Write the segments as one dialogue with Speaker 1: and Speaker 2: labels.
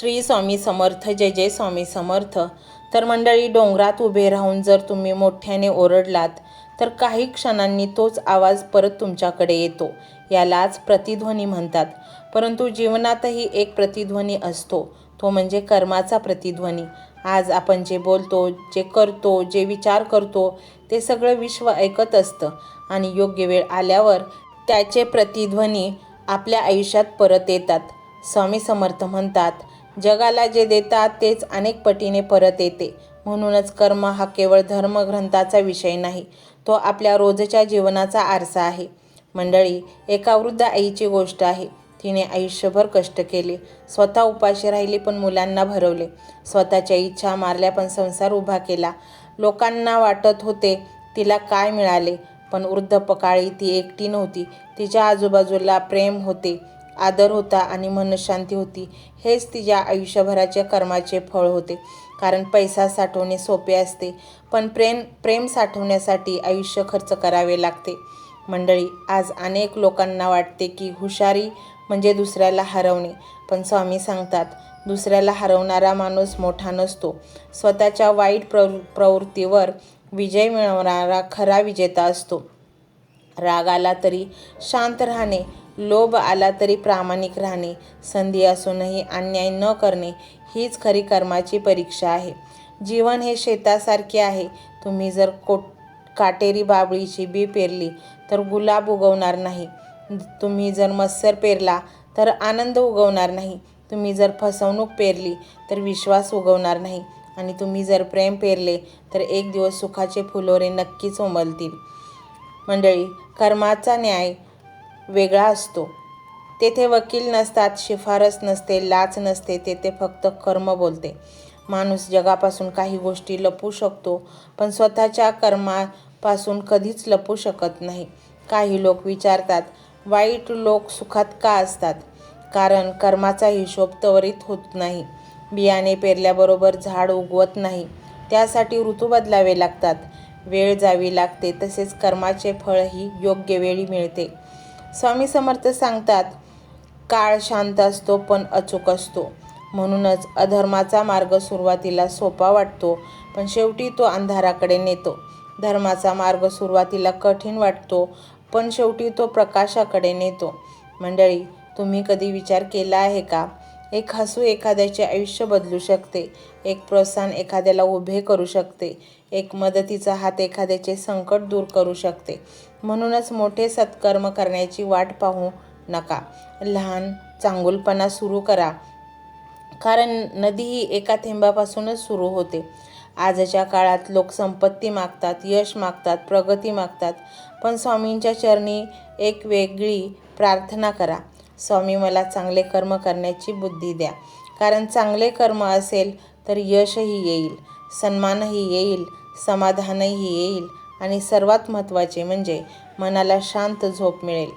Speaker 1: श्री स्वामी समर्थ. जय जय स्वामी समर्थ. तर मंडळी, डोंगरात उभे राहून जर तुम्ही मोठ्याने ओरडलात तर काही क्षणांनी तोच आवाज परत तुमच्याकडे येतो. यालाच प्रतिध्वनी म्हणतात. परंतु जीवनातही एक प्रतिध्वनी असतो, तो म्हणजे कर्माचा प्रतिध्वनी. आज आपण जे बोलतो, जे करतो, जे विचार करतो ते सगळं विश्व ऐकत असतं आणि योग्य वेळ आल्यावर त्याचे प्रतिध्वनी आपल्या आयुष्यात परत येतात. स्वामी समर्थ म्हणतात, जगाला जे देतात तेच अनेक पटीने परत येते. म्हणूनच कर्म हा केवळ धर्मग्रंथाचा विषय नाही, तो आपल्या रोजच्या जीवनाचा आरसा आहे. मंडळी, एका वृद्ध आईची गोष्ट आहे. तिने आयुष्यभर कष्ट केले, स्वतः उपाशी राहिली पण मुलांना भरवले, स्वतःच्या इच्छा मारल्या पण संसार उभा केला. लोकांना वाटत होते तिला काय मिळाले, पण वृद्धपकाळी ती एकटी नव्हती. तिच्या आजूबाजूला प्रेम होते, आदर होता आणि मनशांती होती. हेच तिच्या आयुष्यभराच्या कर्माचे फळ होते. कारण पैसा साठवणे सोपे असते, पण प्रेम साठवण्यासाठी आयुष्य खर्च करावे लागते. मंडळी, आज अनेक लोकांना वाटते की हुशारी म्हणजे दुसऱ्याला हरवणे, पण स्वामी सांगतात, दुसऱ्याला हरवणारा माणूस मोठा नसतो. स्वतःच्या वाईट प्रवृत्तीवर विजय मिळवणारा खरा विजेता असतो. राग आला तरी शांत राहणे, लोभ आला तरी प्रामाणिक राहणे, संधी असूनही अन्याय न करणे, हीच खरी कर्माची परीक्षा आहे. जीवन हे शेतासारखे आहे. तुम्ही जर काटेरी बाभळीची बी पेरली तर गुलाब उगवणार नाही. तुम्ही जर मत्सर पेरला तर आनंद उगवणार नाही. तुम्ही जर फसवणूक पेरली तर विश्वास उगवणार नाही. आणि तुम्ही जर प्रेम पेरले तर एक दिवस सुखाचे फुलोरे नक्कीच उमलतील. मंडळी, कर्माचा न्याय वेगळा असतो. तेथे वकील नसतात, शिफारस नसते, लाच नसते. तेथे फक्त कर्म बोलते. माणूस जगापासून काही गोष्टी लपवू शकतो, पण स्वतःच्या कर्मापासून कधीच लपवू शकत नाही. काही लोक विचारतात, वाईट लोक सुखात का असतात? कारण कर्माचा हिशोब त्वरित होत नाही. बियाणे पेरल्याबरोबर झाड उगवत नाही. त्यासाठी ऋतू बदलावे लागतात, वेळ जावी लागते. तसेच कर्माचे फळही योग्य वेळी मिळते. स्वामी समर्थ सांगतात, काळ शांत असतो पण अचूक असतो. म्हणूनच अधर्माचा मार्ग सुरुवातीला सोपा वाटतो, पण शेवटी तो अंधाराकडे नेतो. धर्माचा मार्ग सुरुवातीला कठीण वाटतो, पण शेवटी तो प्रकाशाकडे नेतो. मंडळी, तुम्ही कधी विचार केला आहे का? एक हसू एखाद्याचे आयुष्य बदलू शकते. एक प्रोत्साहन एखाद्याला उभे करू शकते. एक मदतीचा हात एखाद्याचे संकट दूर करू शकते. म्हणूनच मोठे सत्कर्म करण्याची वाट पाहू नका. लहान चांगुलपणा सुरू करा. कारण नदी ही एका थेंबापासूनच सुरू होते. आजच्या काळात लोक संपत्ती मागतात, यश मागतात, प्रगती मागतात. पण स्वामींच्या चरणी एक वेगळी प्रार्थना करा. स्वामी, मला चांगले कर्म करण्याची बुद्धी द्या. कारण चांगले कर्म असेल तर यशही येईल, सन्मानही येईल, समाधानही येईल आणि सर्वात महत्त्वाचे म्हणजे मनाला शांत झोप मिळेल.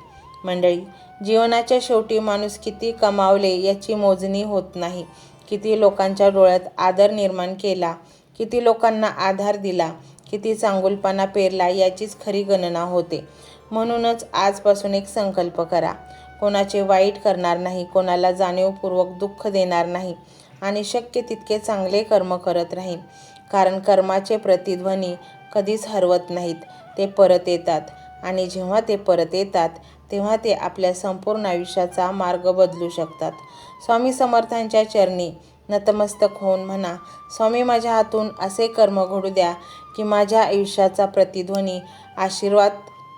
Speaker 1: मंडळी, जीवनाच्या शेवटी माणूस किती कमावले याची मोजणी होत नाही. किती लोकांच्या डोळ्यात आदर निर्माण केला, किती लोकांना आधार दिला, किती चांगुलपणा पेरला याचीच खरी गणना होते. म्हणूनच आजपासून एक संकल्प करा. कोणाचे वाईट करणार नाही, कोणाला जाणीवपूर्वक दुःख देणार नाही आणि शक्य तितके चांगले कर्म करत राहीन. कारण कर्माचे प्रतिध्वनी कधीच हरवत नाहीत, ते परत येतात. आणि जेव्हा ते परत येतात तेव्हा ते आपल्या संपूर्ण आयुष्याचा मार्ग बदलू शकतात. स्वामी समर्थांच्या चरणी नतमस्तक होऊन म्हणा, स्वामी, माझ्या हातून असे कर्म घडू द्या की माझ्या आयुष्याचा प्रतिध्वनी आशीर्वाद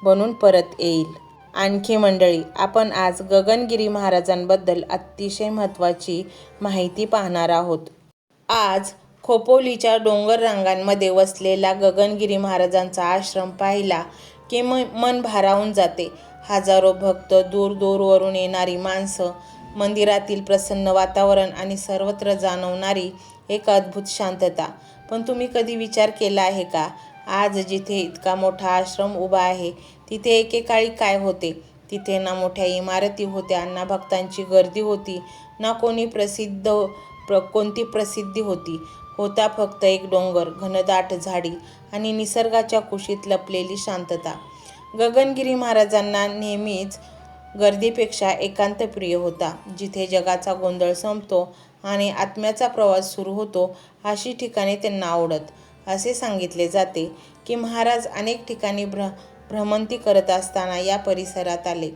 Speaker 1: बनून परत येईल. आणखी मंडळी, आपण आज गगनगिरी महाराजांबद्दल अतिशय महत्त्वाची माहिती पाहणार आहोत. आज खोपोलीच्या डोंगर रांगांमध्ये वसलेला गगनगिरी महाराजांचा आश्रम पाहिला की मन भारावून जाते. हजारो भक्त, दूरवरून येणारी माणसं, मंदिरातील प्रसन्न वातावरण आणि सर्वत्र जाणवणारी एक अद्भुत शांतता. पण तुम्ही कधी विचार केला आहे का, आज जिथे इतका मोठा आश्रम उभा आहे तिथे एकेकाळी काय होते? तिथे ना मोठ्या इमारती होत्या, ना भक्तांची गर्दी होती, ना कोणती प्रसिद्धी होती. होता फक्त एक डोंगर, घनदाट झाडी आणि निसर्गाच्या कुशीत लपलेली शांतता. गगनगिरी महाराजांना नेहमीच गर्दीपेक्षा एकांत प्रिय होता. जिथे जगाचा गोंधळ संपतो आणि आत्म्याचा प्रवास सुरू होतो अशी ठिकाणे त्यांना आवडत. असे सांगितले जाते की महाराज अनेक ठिकाणी भ्रमंती करत असताना या परिसरात आले.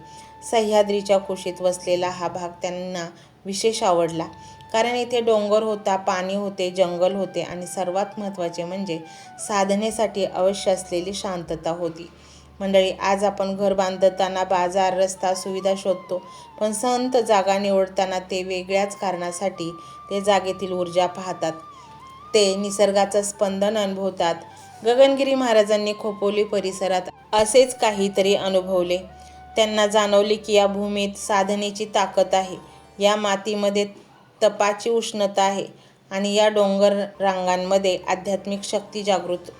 Speaker 1: सह्याद्रीच्या कुशीत वसलेला हा भाग त्यांना विशेष आवडला, कारण इथे डोंगर होता, पाणी होते, जंगल होते आणि सर्वात महत्त्वाचे म्हणजे साधनेसाठी अवश्य असलेली शांतता होती. मंडळी, आज आपण घर बांधताना बाजार, रस्ता, सुविधा शोधतो, पण संत जागा निवडताना ते वेगळ्याच कारणासाठी ते जागेतील ऊर्जा पाहतात, ते निसर्गाचं स्पंदन अनुभवतात. गगनगिरी महाराजांनी खोपोली परिसरात असेच काहीतरी अनुभवले. त्यांना जाणवले की या भूमीत साधनेची ताकद आहे, या मातीमध्ये तपाची उष्णता आहे आणि या डोंगर रांगांमध्ये आध्यात्मिक शक्ती जागृत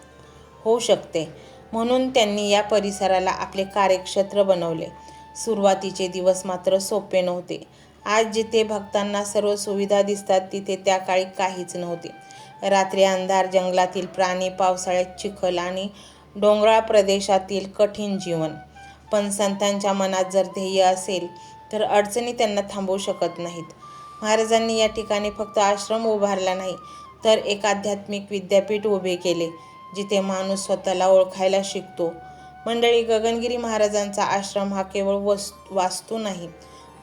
Speaker 1: होऊ शकते. म्हणून त्यांनी या परिसराला आपले कार्यक्षेत्र बनवले. सुरुवातीचे दिवस मात्र सोपे नव्हते. आज जिथे भक्तांना सर्व सुविधा दिसतात तिथे त्या काळी काहीच नव्हते. रात्री अंधार, जंगलातील प्राणी, पावसाळ्यात चिखल आणि डोंगराळ प्रदेशातील कठीण जीवन. पण संतांच्या मनात जर ध्येय असेल तर अडचणी त्यांना थांबवू शकत नाहीत. महाराजांनी या ठिकाणी फक्त आश्रम उभारला नाही, तर एक आध्यात्मिक विद्यापीठ उभे केले, जिथे माणूस स्वतःला ओळखायला शिकतो. मंडळी, गगनगिरी महाराजांचा आश्रम हा केवळ वास्तू नाही,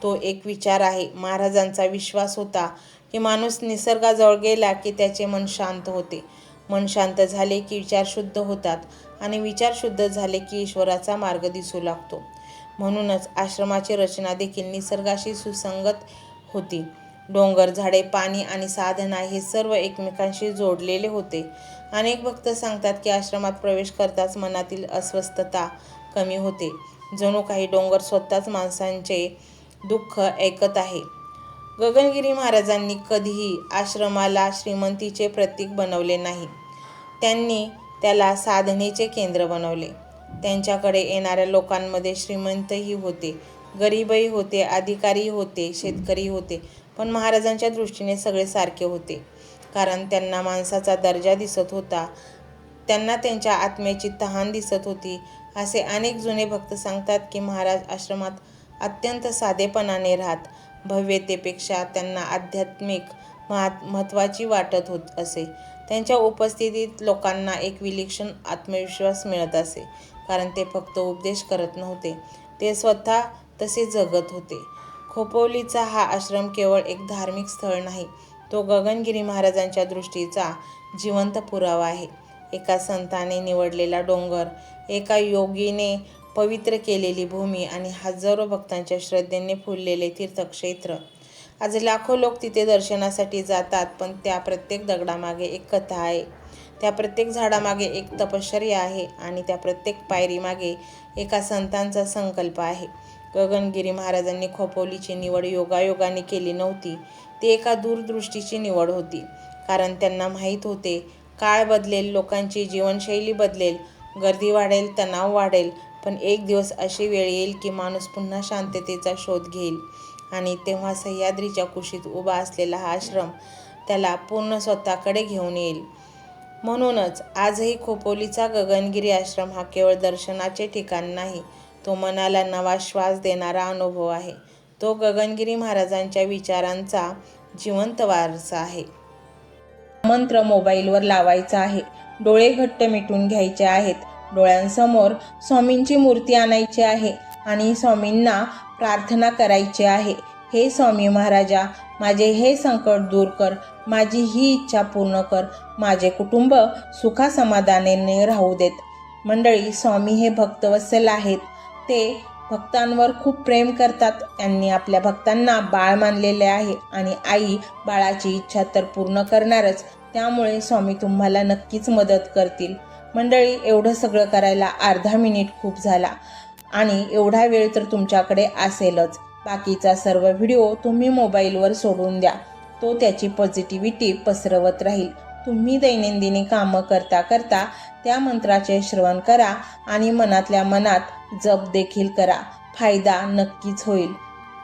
Speaker 1: तो एक विचार आहे. महाराजांचा विश्वास होता की माणूस निसर्गाजवळ गेला की त्याचे मन शांत होते. मन शांत झाले की विचार शुद्ध होतात आणि विचार शुद्ध झाले की ईश्वराचा मार्ग दिसू लागतो. म्हणूनच आश्रमाची रचना देखील निसर्गाशी सुसंगत होती. डोंगर, झाडे, पाणी आणि साधना हे सर्व एकमेकांशी जोडलेले होते. अनेक भक्त सांगतात की आश्रमात प्रवेश करताच मनातील अस्वस्थता कमी होते, जणू काही डोंगर स्वतःच माणसांचे दुःख ऐकत आहे. गगनगिरी महाराजांनी कधीही आश्रमाला श्रीमंतीचे प्रतीक बनवले नाही. त्यांनी त्याला साधनेचे केंद्र बनवले. त्यांच्याकडे येणाऱ्या लोकांमध्ये श्रीमंतही होते, गरीबही होते, अधिकारी होते, शेतकरी होते, पण महाराजांच्या दृष्टीने सगळे सारखे होते. कारण त्यांना माणसाचा दर्जा दिसत होता, त्यांना त्यांच्या आत्म्याची तहान दिसत होती. असे अनेक जुने भक्त सांगतात की महाराज आश्रमात अत्यंत साधेपणाने राहत. भव्यतेपेक्षा त्यांना आध्यात्मिक महत्त्वाची वाटत होत असे. त्यांच्या उपस्थितीत लोकांना एक विलक्षण आत्मविश्वास मिळत असे, कारण ते फक्त उपदेश करत नव्हते, ते स्वतः तसे जगत होते. खोपोलीचा हा आश्रम केवळ एक धार्मिक स्थळ नाही, तो गगनगिरी महाराजांच्या दृष्टीचा जिवंत पुरावा आहे. एका संताने निवडलेला डोंगर, एका योगीने पवित्र केलेली भूमी आणि हजारो भक्तांच्या श्रद्धेने फुललेले तीर्थक्षेत्र. आज लाखो लोक तिथे दर्शनासाठी जातात, पण त्या प्रत्येक दगडामागे एक कथा आहे, त्या प्रत्येक झाडामागे एक तपश्चर्या आहे आणि त्या प्रत्येक पायरीमागे एका संतांचा संकल्प आहे. गगनगिरी महाराजांनी खोपोलीची निवड योगायोगाने केली नव्हती, ती एका दूरदृष्टीची निवड होती. कारण त्यांना माहीत होते, काळ बदलेल, लोकांची जीवनशैली बदलेल, गर्दी वाढेल, तणाव वाढेल, पण एक दिवस अशी वेळ येईल की माणूस पुन्हा शांततेचा शोध घेईल आणि तेव्हा सह्याद्रीच्या कुशीत उभा असलेला हा आश्रम त्याला पूर्ण स्वतःकडे घेऊन येईल. म्हणूनच आजही खोपोलीचा गगनगिरी आश्रम हा केवळ दर्शनाचे ठिकाण नाही, तो मनाला नवा श्वास देणारा अनुभव आहे. तो गगनगिरी महाराजांच्या विचारांचा जिवंत वारसा आहे. मंत्र मोबाईलवर लावायचा आहे, डोळे घट्ट मिटून घ्यायचे आहेत, डोळ्यांसमोर स्वामींची मूर्ती आणायची आहे आणि स्वामींना प्रार्थना करायची आहे. हे स्वामी महाराजा, माझे हे संकट दूर कर, माझी ही इच्छा पूर्ण कर, माझे कुटुंब सुखासमाधानाने राहू देत. मंडळी, स्वामी हे भक्तवत्सल आहेत. ते भक्तांवर खूप प्रेम करतात. त्यांनी आपल्या भक्तांना बाळ मानलेले आहे आणि आई बाळाची इच्छा तर पूर्ण करणारच, त्यामुळे स्वामी तुम्हाला नक्कीच मदत करतील. मंडळी, एवढं सगळं करायला अर्धा मिनिट खूप झाला आणि एवढा वेळ तर तुमच्याकडे असेलच. बाकीचा सर्व व्हिडिओ तुम्ही मोबाईलवर सोडून द्या, तो त्याची पॉझिटिव्हिटी पसरवत राहील. तुम्ही दैनंदिनी कामं करता करता त्या मंत्राचे श्रवण करा आणि मनातल्या मनात जप देखील करा, फायदा नक्कीच होईल.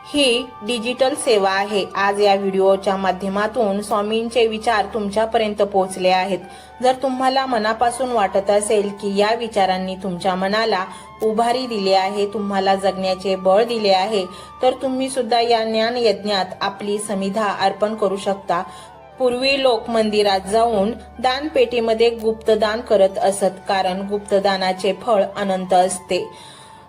Speaker 1: ही डिजिटल सेवा आहे. आज या व्हिडिओच्या माध्यमातून स्वामींचे विचार तुमच्यापर्यंत पोहोचले आहेत. जर तुम्हाला मनापासून वाटत असेल की या विचारांनी तुमच्या मनाला उभारी दिली आहे, तुम्हाला जगण्याचे बळ दिले आहे, तर तुम्ही सुद्धा या ज्ञान यज्ञात आपली समिधा अर्पण करू शकता. पूर्वी लोक मंदिरात जाऊन दानपेटीमध्ये गुप्तदान करत असत, कारण गुप्तदानाचे फळ अनंत असते.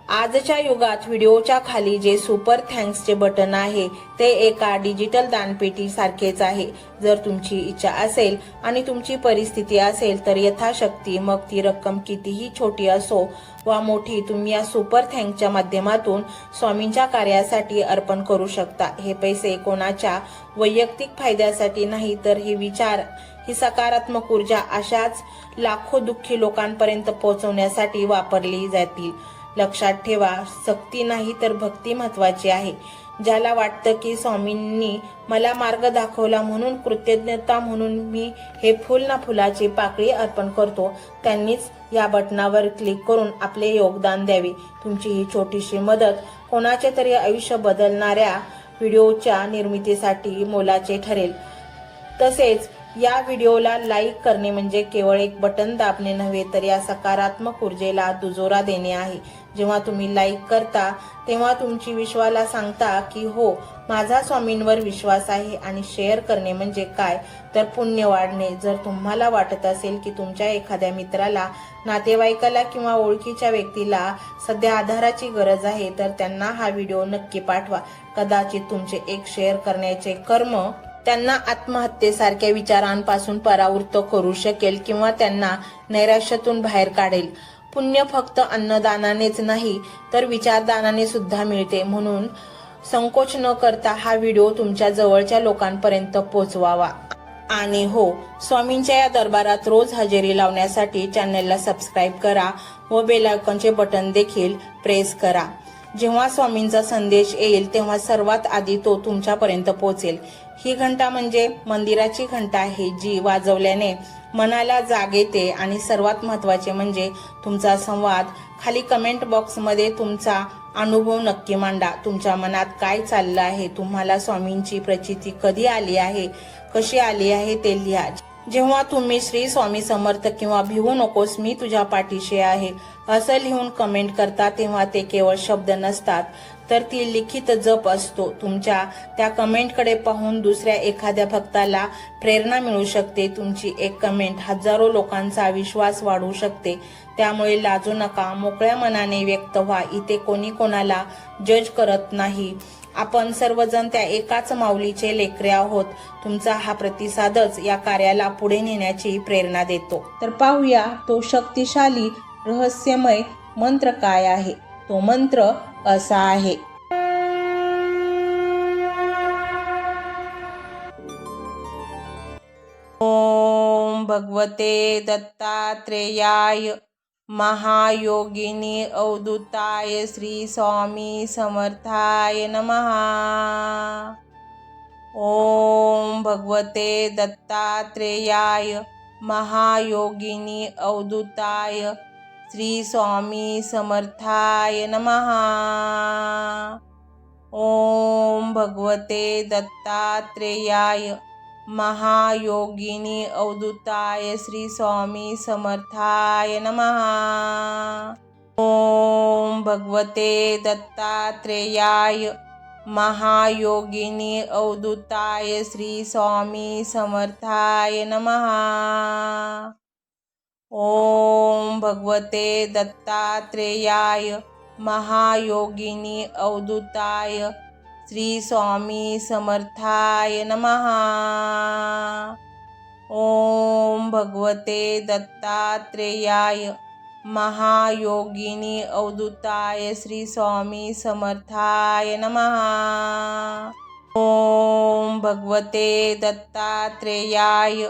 Speaker 1: आजच्या युगात व्हिडिओच्या खाली जे सुपर थँक्सचे बटन आहे ते एका डिजिटल दानपेटी सारखेच आहे. जर तुमची इच्छा असेल आणि तुमची परिस्थिती असेल तर यथाशक्ती, मग ती रक्कम कितीही छोटी असो वा मोठी, तुम्ही या सुपर थँक्सच्या माध्यमातून स्वामींच्या कार्यासाठी अर्पण करू शकता. हे पैसे कोणाच्या वैयक्तिक फायद्यासाठी नाही, तर हे विचार, ही सकारात्मक ऊर्जा अशाच लाखो दुःखी लोकांपर्यंत पोहोचवण्यासाठी वापरली जातील. लक्षात ठेवा, सक्ती नाही तर भक्ती महत्वाची आहे. ज्याला वाटतं की स्वामींनी मला मार्ग दाखवला म्हणून कृतज्ञता म्हणून मी हे फुल ना फुलाची पाकळी अर्पण करतो, त्यांनीच या बटनावर क्लिक करून आपले योगदान द्यावे. तुमची ही छोटीशी मदत कोणाचे तरी आयुष्य बदलणाऱ्या व्हिडिओच्या निर्मितीसाठी मोलाचे ठरेल. तसेच या व्हिडिओला लाईक करणे म्हणजे केवळ एक बटन दाबणे नव्हे, तर या सकारात्मक ऊर्जेला दुजोरा देणे आहे. जेव्हा तुम्ही लाईक करता तेव्हा तुमची विश्वाला सांगता की हो, माझा स्वामींवर विश्वास आहे. आणि शेअर करणे म्हणजे काय, तर पुण्य वाढणे. जर तुम्हाला वाटत असेल की तुमच्या एखाद्या मित्राला, नातेवाईकाला किंवा ओळखीच्या व्यक्तीला सध्या आधाराची गरज आहे, तर त्यांना हा व्हिडिओ नक्की पाठवा. कदाचित तुमचे एक शेअर करण्याचे कर्म त्यांना आत्महत्येसारख्या विचारांपासून परावृत्त करू शकेल किंवा त्यांना नैराश्यातून बाहेर काढेल. पुण्य फक्त अन्नदानानेच नाही तर विचारदानाने सुद्धा मिळते. म्हणून संकोच न करता हा व्हिडिओ तुमच्या जवळच्या लोकांपर्यंत पोहोचवावा. आणि हो, स्वामींच्या या दरबारात रोज हजेरी लावण्यासाठी चॅनलला सबस्क्राईब करा व बेल आयकॉनचे बटन देखील प्रेस करा. जेव्हा स्वामींचा संदेश येईल तेव्हा सर्वात आधी तो तुमच्यापर्यंत पोहोचेल. ही घंटा म्हणजे मंदिराची घंटा आहे, जी वाजवल्याने मनाला जाग येते. आणि सर्वात महत्त्वाचे म्हणजे तुमचा संवाद. खाली कमेंट बॉक्समध्ये तुमचा अनुभव नक्की मांडा. तुमच्या मनात काय चाललं आहे, तुम्हाला स्वामींची प्रचिती कधी आली आहे, कशी आली आहे ते लिहा. जेव्हा तुम्ही श्री स्वामी समर्थ किंवा भिवू नकोस मी तुझ्या पाठीशी आहे असं लिहून कमेंट करता, तेव्हा ते केवळ शब्द नसतात, तर ती लिखित जप असतो. तुमच्या त्या कमेंटकडे पाहून दुसऱ्या एखाद्या भक्ताला प्रेरणा मिळू शकते. तुमची एक कमेंट हजारो लोकांचा विश्वास वाढवू शकते. त्यामुळे लाजू नका, मोकळ्या मनाने व्यक्त व्हा. इथे कोणी कोणाला जज करत नाही. आपण सर्वजण त्या एकाच माऊलीचे लेकरे आहोत. तुमचा हा प्रतिसादच या कार्याला पुढे नेण्याची प्रेरणा देतो. तर पाहूया तो शक्तिशाली रहस्यमय मंत्र काय आहे. तो मंत्र असा आहे. ओम भगवते दत्तात्रेयाय महायोगिनी अवधूताय श्री स्वामी समर्थाय नमः. ओम भगवते दत्तात्रेयाय महायोगिनी अवधूताय श्री स्वामी समर्थाय नमः. ओम भगवते दत्तात्रेयाय महायोगिनी अवधूताय श्री स्वामी समर्थाय नमः. ओम भगवते दत्तात्रेयाय महायोगिनी अवधूताय श्री स्वामी समर्थाय नमः. ओम भगवते दत्तात्रेयाय महायोगिनी अवधूताय श्री स्वामी समर्थाय नमः. ओम भगवते दत्तात्रेयाय महायोगिनी अवधूताय श्री स्वामी समर्थाय नमः. ओम भगवते दत्तात्रेयाय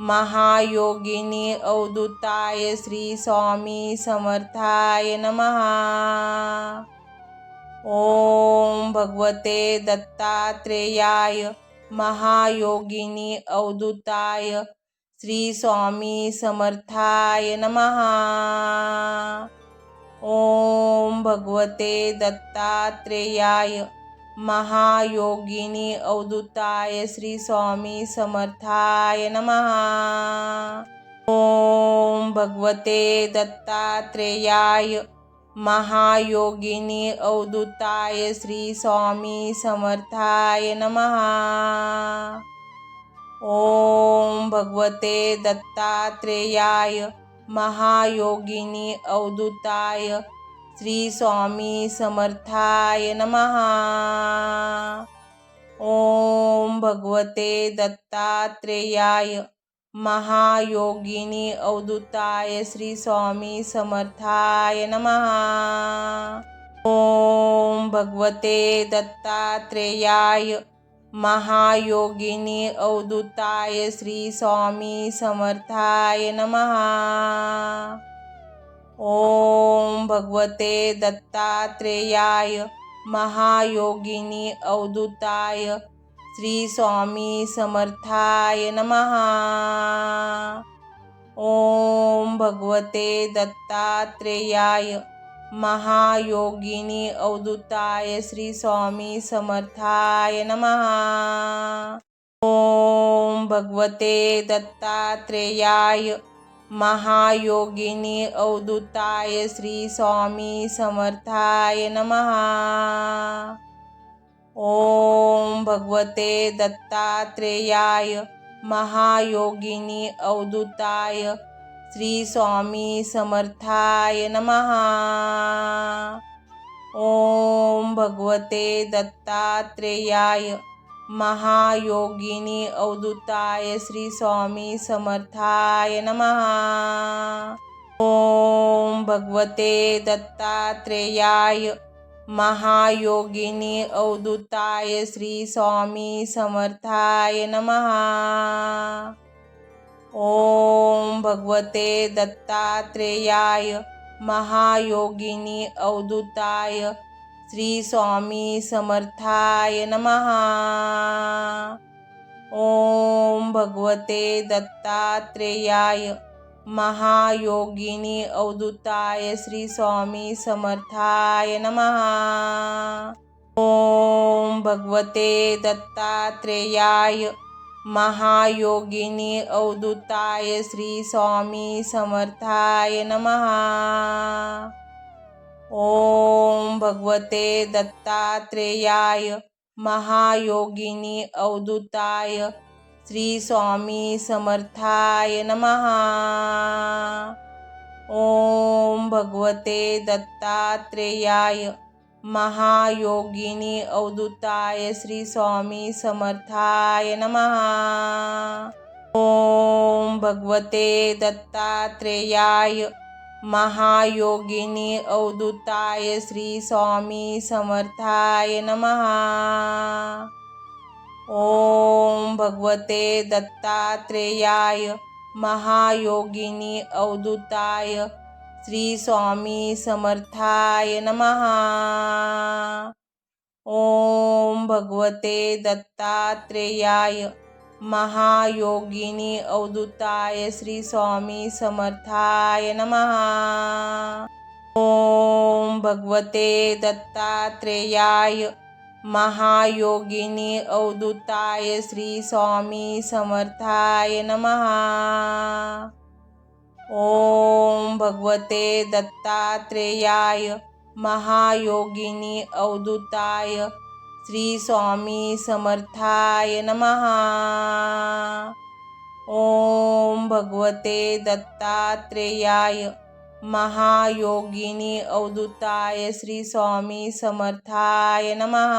Speaker 1: महायोगिनी अवधूताय श्री स्वामी समर्थाय नमः. ओम भगवते दत्तात्रेयाय महायोगिनी अवधूताय श्री स्वामी समर्थाय नमः. ओम भगवते दत्तात्रेयाय महायोगिनी अवधूताय श्री स्वामी समर्थाय नमः। ओम भगवते दत्तात्रेयाय महायोगिनी अवधूताय श्री स्वामी समर्थाय नमः। ओम भगवते दत्तात्रेयाय महायोगिनी अवधूताय श्री स्वामी समर्थाय नमः। ओम भगवते दत्तात्रेयाय महायोगिनी अवधूताय श्री स्वामी समर्थाय नमः। ओम भगवते दत्तात्रेयाय महायोगिनी अवधूताय श्री स्वामी समर्थाय नमः। ओम भगवते दत्तात्रेयाय महायोगिनी अवधूताय श्री स्वामी समर्थाय नमः। ओम भगवते दत्तात्रेयाय महायोगिनी अवधूताय श्री स्वामी समर्थाय नमः। ओम भगवते दत्तात्रेयाय महायोगिनी अवधूताय श्री स्वामी समर्थाय नमः। ओम भगवते दत्तात्रेयाय महायोगिनी अवधूताय श्री स्वामी समर्थाय नमः। ओम भगवते दत्तात्रेयाय महायोगिनी अवधूताय श्री स्वामी समर्थाय नमः। ओम भगवते दत्तात्रेयाय महायोगिनी अवधूताय श्री स्वामी समर्थाय नमः। ओम भगवते दत्तात्रेयाय महायोगिनी अवधूताय श्री स्वामी समर्थाय नमः। ओम भगवते दत्तात्रेयाय महायोगिनी अवधूताय श्री स्वामी समर्थाय नमः। ओम भगवते दत्तात्रेयाय महायोगिनी अवधूताय श्री स्वामी समर्थाय नमः। ओम भगवते दत्तात्रेयाय महायोगिनी अवधूताय श्री स्वामी समर्थाय नमः। ओम भगवते दत्तात्रेयाय महायोगिनी अवधूताय श्री स्वामी समर्थाय नमः। ओम भगवते दत्तात्रेयाय महायोगिनी अवधूताय श्री स्वामी समर्थाय नमः। ओम भगवते दत्तात्रेयाय महायोगिनी अवधूताय श्री स्वामी समर्थाय नमः। ओम भगवते दत्तात्रेयाय महायोगिनी अवधूताय श्री स्वामी समर्थाय नमः। ओम भगवते दत्तात्रेयाय महायोगिनी अवधूताय श्री स्वामी समर्थाय नमः। ओम भगवते दत्तात्रेयाय महायोगिनी अवधूताय श्री स्वामी समर्थाय नमः। ओम भगवते दत्तात्रेयाय महायोगिनी अवधूताय श्री स्वामी समर्थाय नमः।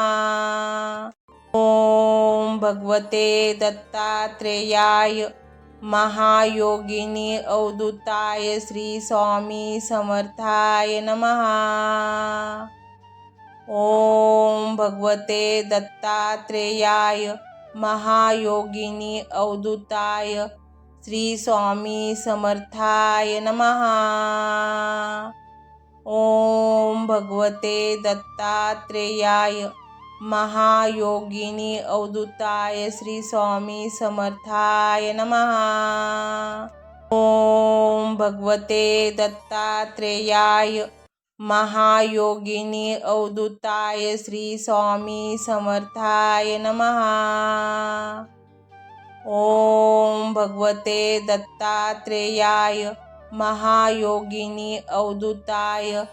Speaker 1: ओम भगवते दत्तात्रेयाय महायोगिनी अवधूताय श्री स्वामी समर्थाय नमः। ओम भगवते दत्तात्रेयाय महायोगिनी अवधूताय श्री स्वामी समर्थाय नमः। ओम भगवते दत्तात्रेयाय महायोगिनी अवधूताय श्री स्वामी समर्थाय नमः। ओम भगवते दत्तात्रेयाय महायोगिनी अवधूताय श्री स्वामी समर्थाय नमः। ओम भगवते दत्तात्रेयाय महायोगिनी अवधूताय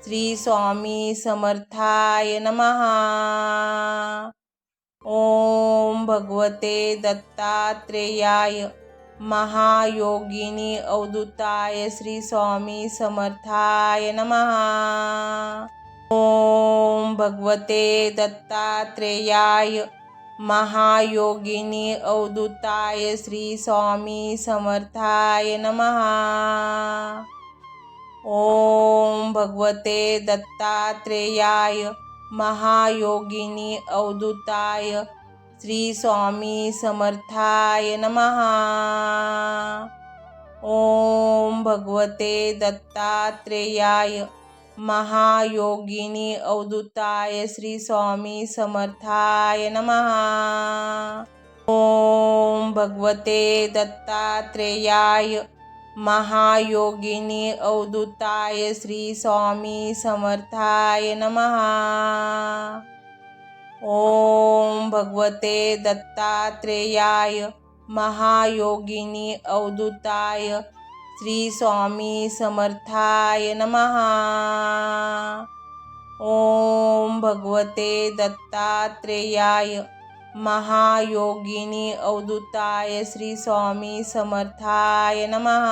Speaker 1: श्री स्वामी समर्थाय नमः। ओम भगवते दत्तात्रेयाय महायोगिनी अवधूताय श्री स्वामी समर्थाय नमः। ओम भगवते दत्तात्रेयाय महायोगिनी अवधूताय श्री स्वामी समर्थाय नमः। ओम भगवते दत्तात्रेयाय महायोगिनी अवधूताय श्री स्वामी समर्थाय नमः। ओम भगवते दत्तात्रेयाय महायोगिनी अवधूताय श्री स्वामी समर्थाय नमः। ओम भगवते दत्तात्रेयाय महायोगिनी अवधूताय श्री स्वामी समर्थाय नमः। ओम भगवते दत्तात्रेयाय महायोगिनी अवधूताय श्री स्वामी समर्थाय नमः। ओम भगवते दत्तात्रेयाय महायोगिनी अवधूताय श्री स्वामी समर्थाय नमः।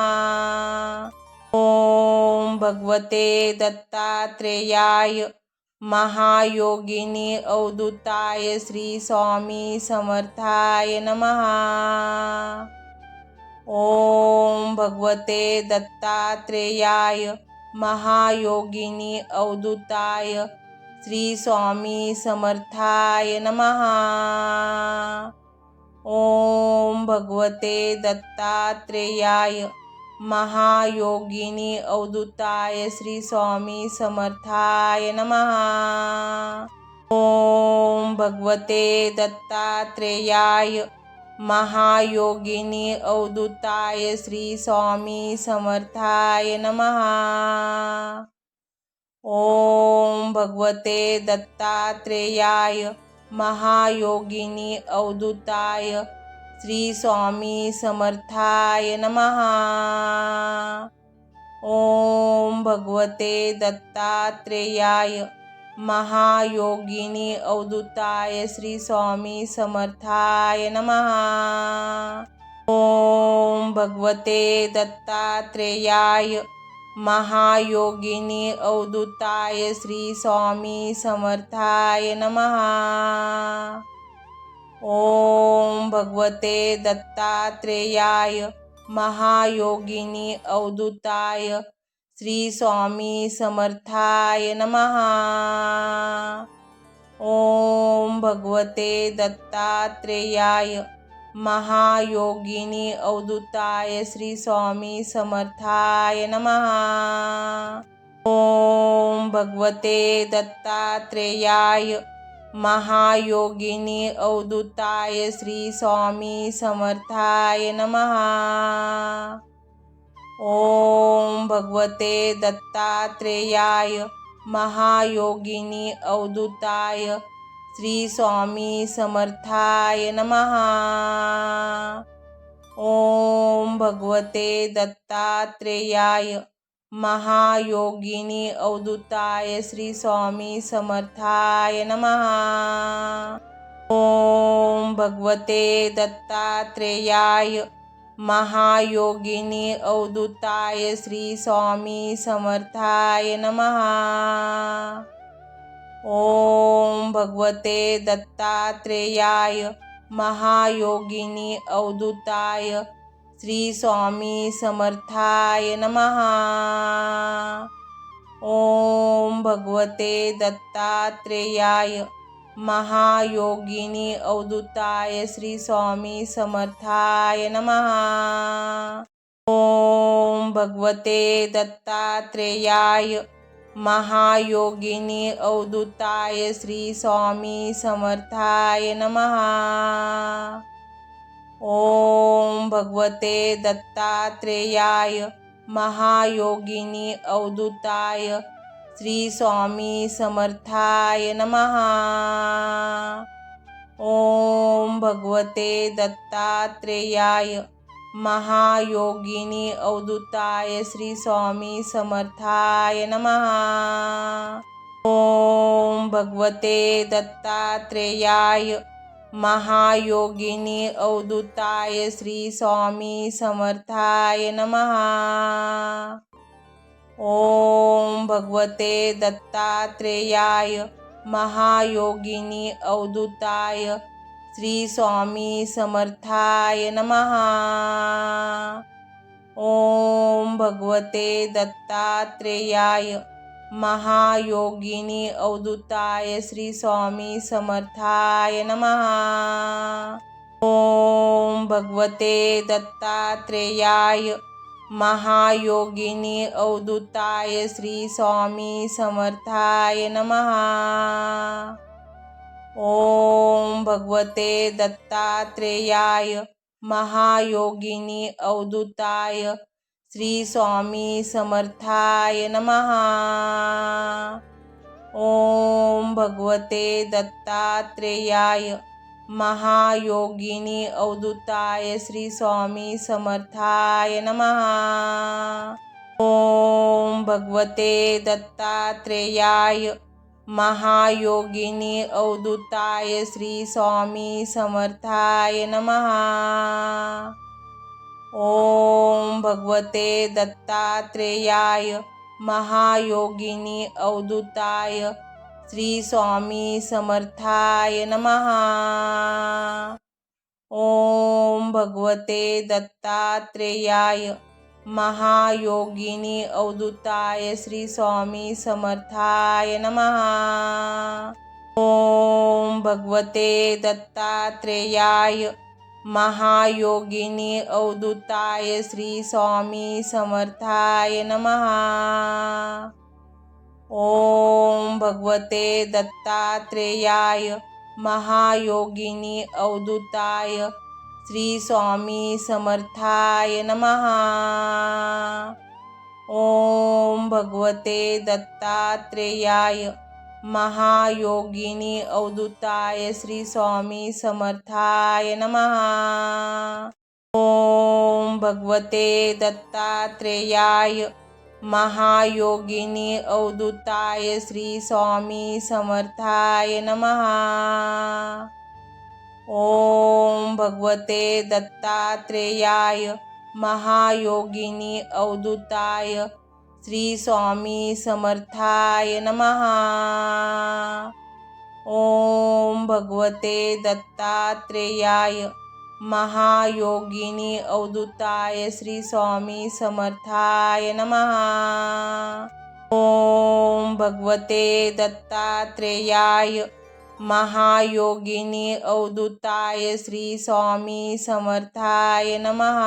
Speaker 1: ओम भगवते दत्तात्रेयाय महायोगिनी अवधूताय श्री स्वामी समर्थाय नमः। ओम भगवते दत्तात्रेयाय महायोगिनी अवधूताय श्री स्वामी समर्थाय नमः। ओम भगवते दत्तात्रेयाय महायोगिनी अवधूताय श्री स्वामी समर्थाय नमः। ओम भगवते दत्तात्रेयाय महायोगिनी अवधूताय श्री स्वामी समर्थाय नमः। ओम भगवते दत्तात्रेयाय महायोगिनी अवधूताय श्री स्वामी समर्थाय नमः। ओम भगवते दत्तात्रेयाय महायोगिनी अवधूताय श्री स्वामी समर्थाय नमः। ओम भगवते दत्तात्रेयाय महायोगिनी अवधूताय श्री स्वामी समर्थाय नमः। ओम भगवते दत्तात्रेयाय महायोगिनी अवधूताय श्री स्वामी समर्थाय नमः। ओम भगवते दत्तात्रेयाय महायोगिनी अवधूताय श्री स्वामी समर्थाय नमः। ओम भगवते दत्तात्रेयाय महायोगिनी अवधूताय श्री स्वामी समर्थाय नमः। ओम भगवते दत्तात्रेयाय महायोगिनी अवधूताय श्री स्वामी समर्थाय नमः। ओम भगवते दत्तात्रेयाय महायोगिनी अवधूताय श्री स्वामी समर्थाय नमः। ओम भगवते दत्तात्रेयाय महायोगिनी अवधूताय श्री स्वामी समर्थाय नमः। ओम भगवते दत्तात्रेयाय महायोगिनी अवधूताय श्री स्वामी समर्थाय नमः। ओम भगवते दत्तात्रेयाय महायोगिनी अवधूताय श्री स्वामी समर्थाय नमः। ओम भगवते दत्तात्रेयाय महायोगिनी अवधूताय श्री स्वामी समर्थाय नमः। ओम भगवते दत्तात्रेयाय महायोगिनी अवधूताय श्री स्वामी समर्थाय नमः। ओम भगवते दत्तात्रेयाय महायोगिनी अवधूताय श्री स्वामी समर्थाय नमः। ओम भगवते दत्तात्रेयाय महायोगिनी अवधूताय श्री स्वामी समर्थाय नमः। ओम भगवते दत्तात्रेयाय महायोगिनी अवधूताय श्री स्वामी समर्थाय नमः। ओम भगवते दत्तात्रेयाय महायोगिनी अवधूताय श्री स्वामी समर्थाय नमः। ओम भगवते दत्तात्रेयाय महायोगिनी अवधूताय श्री स्वामी समर्थाय नमः। ओम भगवते दत्तात्रेयाय महायोगिनी अवधूताय श्री स्वामी समर्थाय नमः। ओम भगवते दत्तात्रेयाय महायोगिनी अवधूताय श्री स्वामी समर्थाय नमः। ओम भगवते दत्तात्रेयाय महायोगिनी अवधूताय श्री स्वामी समर्थाय नमः। ओम भगवते दत्तात्रेयाय महायोगिनी अवधूताय श्री स्वामी समर्थाय नमः। ओम भगवते दत्तात्रेयाय महायोगिनी अवधूताय श्री स्वामी समर्थाय नमः। ओम भगवते दत्तात्रेयाय महायोगिनी अवधूताय श्री स्वामी समर्थाय नमः। ओम भगवते दत्तात्रेयाय महायोगिनी अवधूताय श्री स्वामी समर्थाय नमः। ओम भगवते दत्तात्रेयाय महायोगिनी अवधूताय श्री स्वामी समर्थाय नमः। ओम भगवते दत्तात्रेयाय महायोगिनी अवधूताय श्री स्वामी समर्थाय नमः। ओम भगवते दत्तात्रेयाय महायोगिनी अवधूताय श्री स्वामी समर्थाय नमः। ओम भगवते दत्तात्रेयाय महायोगिनी अवधूताय श्री स्वामी समर्थाय नमः। ओम भगवते दत्तात्रेयाय महायोगिनी अवधूताय श्री स्वामी समर्थाय नमः।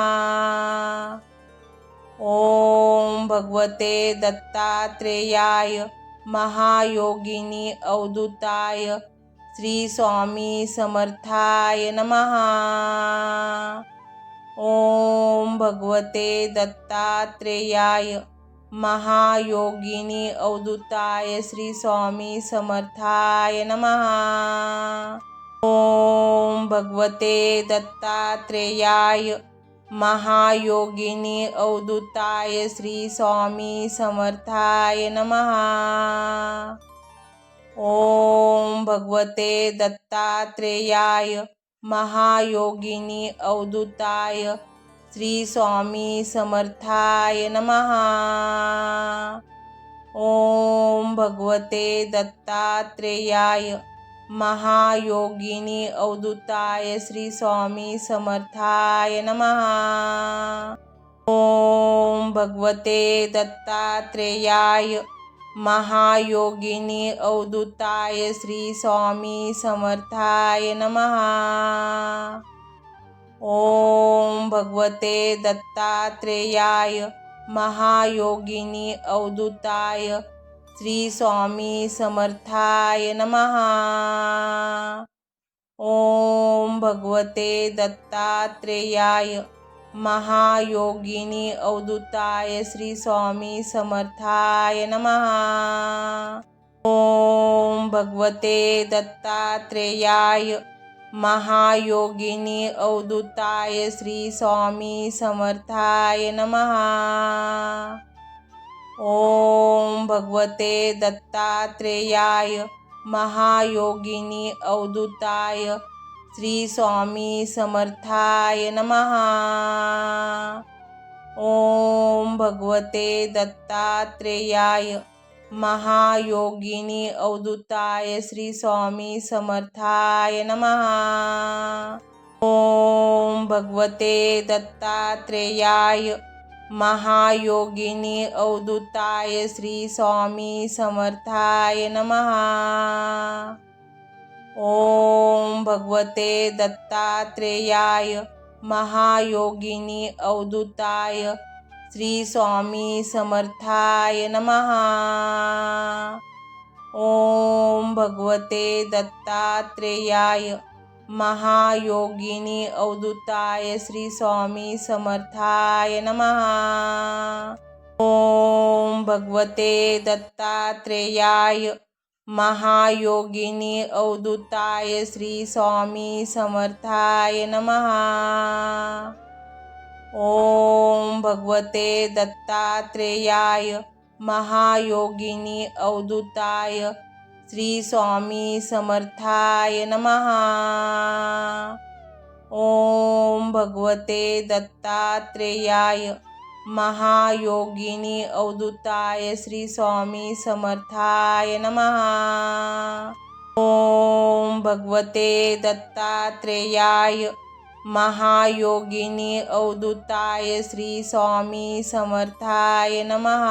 Speaker 1: ओम भगवते दत्तात्रेयाय महायोगिनी अवधूताय श्री स्वामी समर्थाय नमः। ओम भगवते दत्तात्रेयाय महायोगिनी अवधूताय श्री स्वामी समर्थाय नमः। ओम भगवते दत्तात्रेयाय महायोगिनी अवधूताय श्री स्वामी समर्थाय नमः। ओम भगवते दत्तात्रेयाय महायोगिनी अवधूताय श्री स्वामी समर्थाय नमः। ओम भगवते दत्तात्रेयाय महायोगिनी अवधूताय श्री स्वामी समर्थाय नमः। ओम भगवते दत्तात्रेयाय महायोगिनी अवधूताय श्री स्वामी समर्थाय नमः। ओम भगवते दत्तात्रेयाय महायोगिनी अवधूताय श्री स्वामी समर्थाय नमः। ओम भगवते दत्तात्रेयाय महायोगिनी अवधूताय श्री स्वामी समर्थाय नमः। ओम भगवते दत्तात्रेयाय महायोगिनी अवधूताय श्री स्वामी समर्थाय नमः। ओम भगवते दत्तात्रेयाय महायोगिनी अवधूताय श्री स्वामी समर्थाय नमः। ओम भगवते दत्तात्रेयाय महायोगिनी अवधूताय श्री स्वामी समर्थाय नमः। ओम भगवते दत्तात्रेयाय महायोगिनी अवधूताय श्री स्वामी समर्थाय नमः। ओम भगवते दत्तात्रेयाय महायोगिनी अवधूताय श्री स्वामी समर्थाय नमः। ओम भगवते दत्तात्रेयाय महायोगिनी अवधूताय श्री स्वामी समर्थाय नमः। ओम भगवते दत्तात्रेयाय महायोगिनी अवधूताय श्री स्वामी समर्थाय नमः। ओम भगवते दत्तात्रेयाय महायोगिनी अवधूताय श्री स्वामी समर्थाय नमः। ओम भगवते दत्तात्रेयाय महायोगिनी अवधूताय श्री स्वामी समर्थाय नमः। ओम भगवते दत्तात्रेयाय महायोगिनी अवधूताय श्री स्वामी समर्थाय नमः।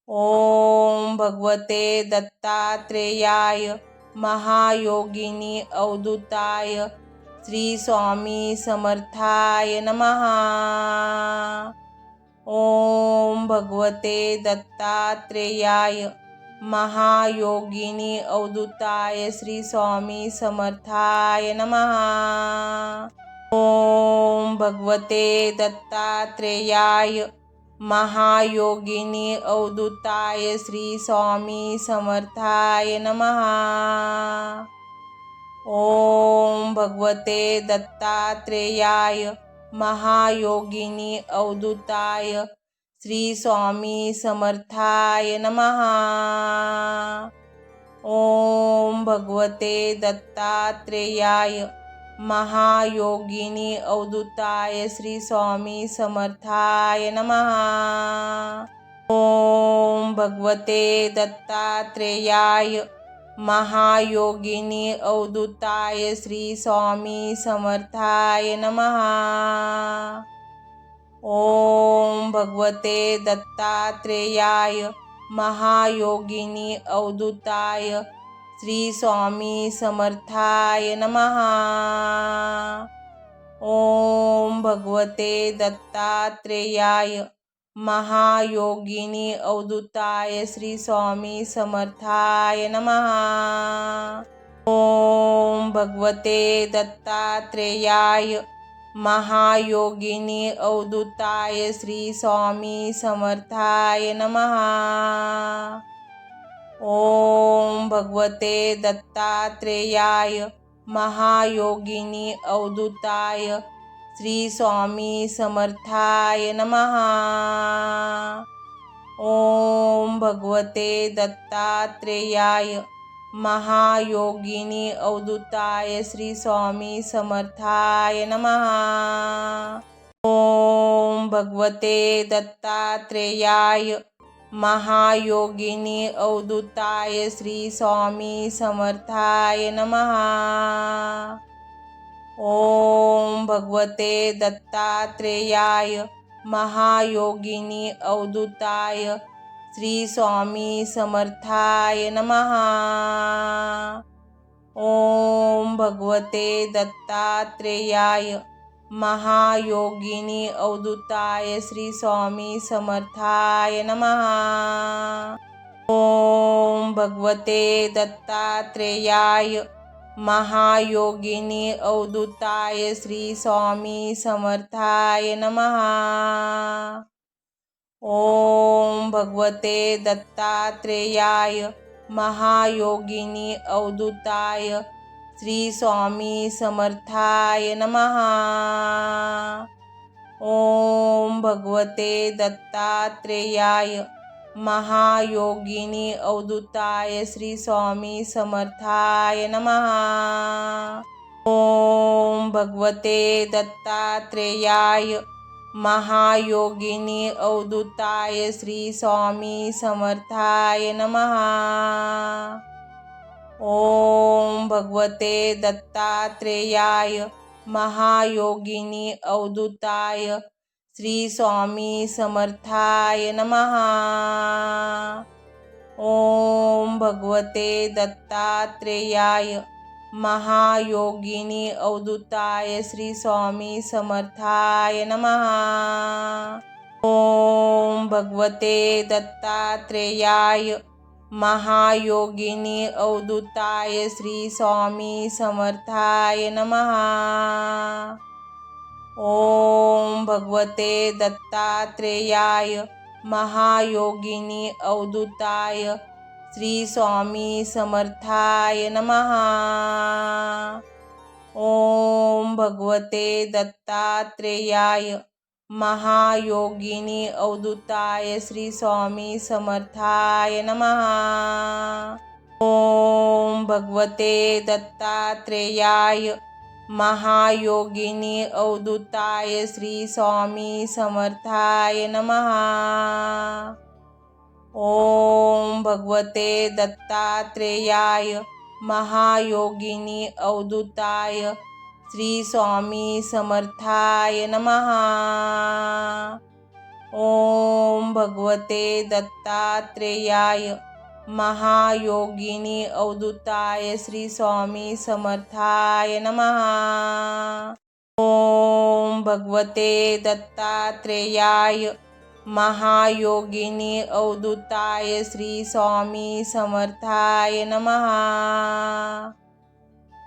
Speaker 1: ओम भगवते दत्तात्रेयाय महायोगिनी अवधूताय श्री स्वामी समर्थाय नमः। ओम भगवते दत्तात्रेयाय महायोगिनी अवधूताय श्री स्वामी समर्थाय नमः। ओम भगवते दत्तात्रेयाय महायोगिनी अवधूताय श्री स्वामी समर्थाय नमः। ओम भगवते दत्तात्रेयाय महायोगिनी अवधूताय श्री स्वामी समर्थाय नमः। ओम भगवते दत्तात्रेयाय महायोगिनी अवधूताय श्री स्वामी समर्थाय नमः। ओम भगवते दत्तात्रेयाय महायोगिनी अवधूताय श्री स्वामी समर्थाय नमः। ओम भगवते दत्तात्रेयाय महायोगिनी अवधूताय श्री स्वामी समर्थाय नमः। ओम भगवते दत्तात्रेयाय महायोगिनी अवधूताय श्री स्वामी समर्थाय नमः। ओम भगवते दत्तात्रेयाय महायोगिनी अवधूताय श्री स्वामी समर्थाय नमः। ओम भगवते दत्तात्रेयाय महायोगिनी अवधूताय श्री स्वामी समर्थाय नमः। ओम भगवते दत्तात्रेयाय महायोगिनी अवधूताय श्री स्वामी समर्थाय नमः। ओम भगवते दत्तात्रेयाय महायोगिनी अवधूताय श्री स्वामी समर्थाय नमः। ओम भगवते दत्तात्रेयाय महायोगिनी अवधूताय श्री स्वामी समर्थाय नमः। ओम भगवते दत्तात्रेयाय महायोगिनी अवधूताय श्री स्वामी समर्थाय नमः। ओम भगवते दत्तात्रेयाय महायोगिनी अवधूताय श्री स्वामी समर्थाय नमः। ओम भगवते दत्तात्रेयाय महायोगिनी अवधूताय श्री स्वामी समर्थाय नमः। ओम भगवते दत्तात्रेयाय महायोगिनी अवधूताय श्री स्वामी समर्थाय नमः। ओम भगवते दत्तात्रेयाय महायोगिनी अवधूताय श्री स्वामी समर्थाय नमः। ओम भगवते दत्तात्रेयाय महायोगिनी अवधूताय श्री स्वामी समर्थाय नमः। ओम भगवते दत्तात्रेयाय महायोगिनी अवधूताय श्री स्वामी समर्थाय नमः। ओम भगवते दत्तात्रेयाय महायोगिनी अवधूताय श्री स्वामी समर्थाय नमः। ओम भगवते दत्तात्रेयाय महायोगिनी अवधूताय श्री स्वामी समर्थाय नमः। ओम भगवते दत्तात्रेयाय महायोगिनी अवधूताय श्री स्वामी समर्थाय नमः। ओम भगवते दत्तात्रेयाय महायोगिनी अवधूताय श्री स्वामी समर्थाय नमः। ओम भगवते दत्तात्रेयाय महायोगिनी अवधूताय श्री स्वामी समर्थाय नमः। ओम भगवते दत्तात्रेयाय महायोगिनी अवधूताय श्री स्वामी समर्थाय नमः। ओम भगवते दत्तात्रेयाय महायोगिनी अवधूताय श्री स्वामी समर्थाय नमः।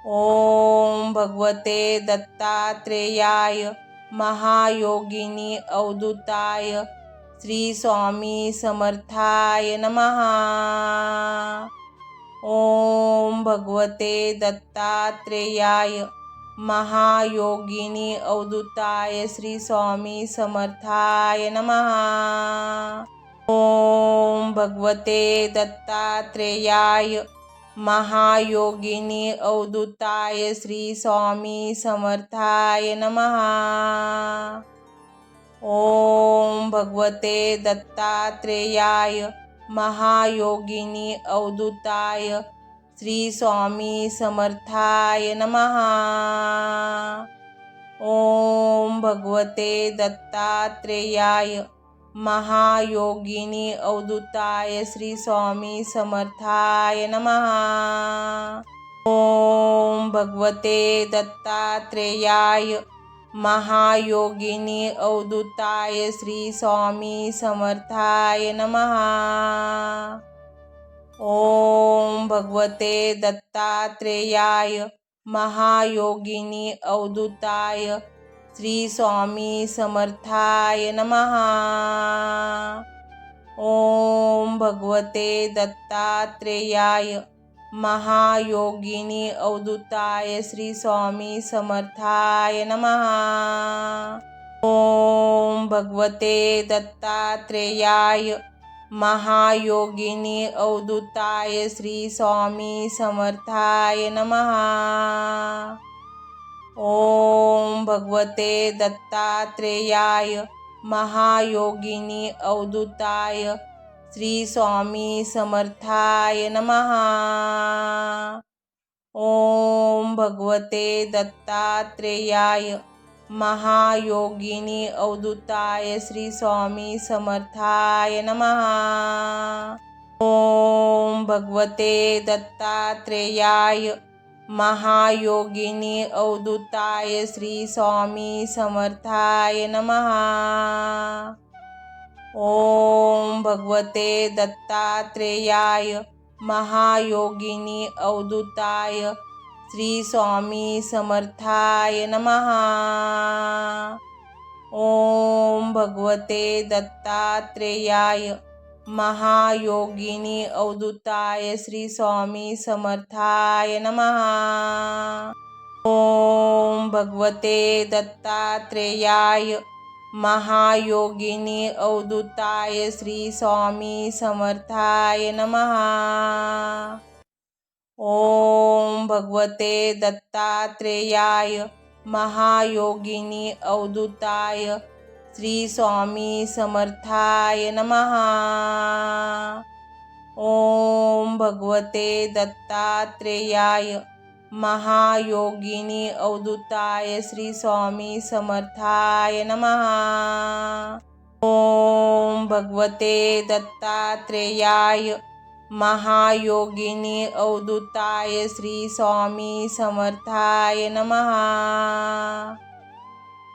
Speaker 1: ओम भगवते दत्तात्रेयाय महायोगिनी अवधूताय श्री स्वामी समर्थाय नमः। ओम भगवते दत्तात्रेयाय महायोगिनी अवधूताय श्री स्वामी समर्थाय नमः। ओम भगवते दत्तात्रेयाय महायोगिनी अवधूताय श्री स्वामी समर्थाय नमः। ओम भगवते दत्तात्रेयाय महायोगिनी अवधूताय श्री स्वामी समर्थाय नमः। ओम भगवते दत्तात्रेयाय महायोगिनी अवधूताय श्री स्वामी समर्थाय नमः। ओम भगवते दत्तात्रेयाय महायोगिनी अवधूताय श्री स्वामी समर्थाय नमः। ओम भगवते दत्तात्रेयाय महायोगिनी अवधूताय श्री स्वामी समर्थाय नमः। ओम भगवते दत्तात्रेयाय महायोगिनी अवधूताय श्री स्वामी समर्थाय नमः। ओम भगवते दत्तात्रेयाय महायोगिनी अवधूताय श्री स्वामी समर्थाय नमः। ओम भगवते दत्तात्रेयाय महायोगिनी अवधूताय श्री स्वामी समर्थाय नमः। ओम भगवते दत्तात्रेयाय महायोगिनी अवधूताय श्री स्वामी समर्थाय नमः। ओम भगवते दत्तात्रेयाय महायोगिनी अवधूताय श्री स्वामी समर्थाय नमः। ओम भगवते दत्तात्रेयाय महायोगिनी अवधूताय श्री स्वामी समर्थाय नमः। ओम भगवते दत्तात्रेयाय महायोगिनी अवधूताय श्री स्वामी समर्थाय नमः। ओम भगवते दत्तात्रेयाय महायोगिनी अवधूताय श्री स्वामी समर्थाय नमः। ओम भगवते दत्तात्रेयाय महायोगिनी अवधूताय श्री स्वामी समर्थाय नमः। ओम भगवते दत्तात्रेयाय महायोगिनी अवधूताय श्री स्वामी समर्थाय नमः। ओम भगवते दत्तात्रेयाय महायोगिनी अवधूताय श्री स्वामी समर्थाय नमः।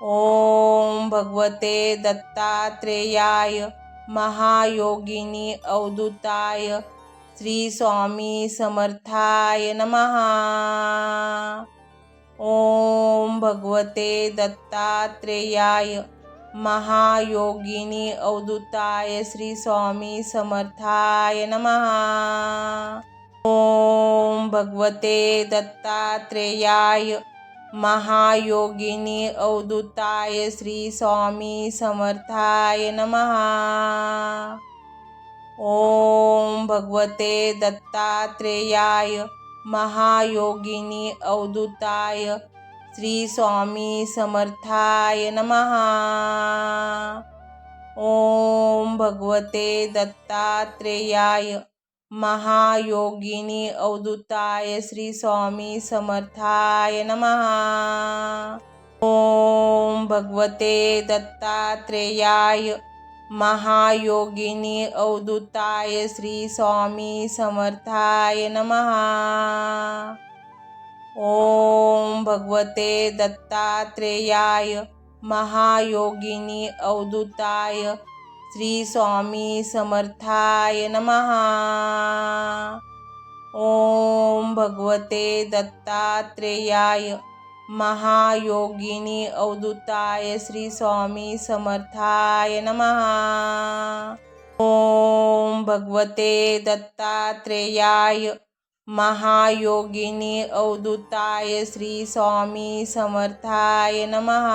Speaker 1: ओम भगवते दत्तात्रेयाय महायोगिनी अवधूताय श्री स्वामी समर्थाय नमः। ओम भगवते दत्तात्रेयाय महायोगिनी अवधूताय श्री स्वामी समर्थाय नमः। ओम भगवते दत्तात्रेयाय महायोगिनी अवधूताय श्री स्वामी समर्थाय नमः। ओम भगवते दत्तात्रेयाय महायोगिनी अवधूताय श्री स्वामी समर्थाय नमः। ओम भगवते दत्तात्रेयाय महायोगिनी अवधूताय श्री स्वामी समर्थाय नमः। ओम भगवते दत्तात्रेयाय महायोगिनी अवधूताय श्री स्वामी समर्थाय नमः। ओम भगवते दत्तात्रेयाय महायोगिनी अवधूताय श्री स्वामी समर्थाय नमः। ओम भगवते दत्तात्रेयाय महायोगिनी अवधूताय श्री स्वामी समर्थाय नमः। ओम भगवते दत्तात्रेयाय महायोगिनी अवधूताय श्री स्वामी समर्थाय नमः।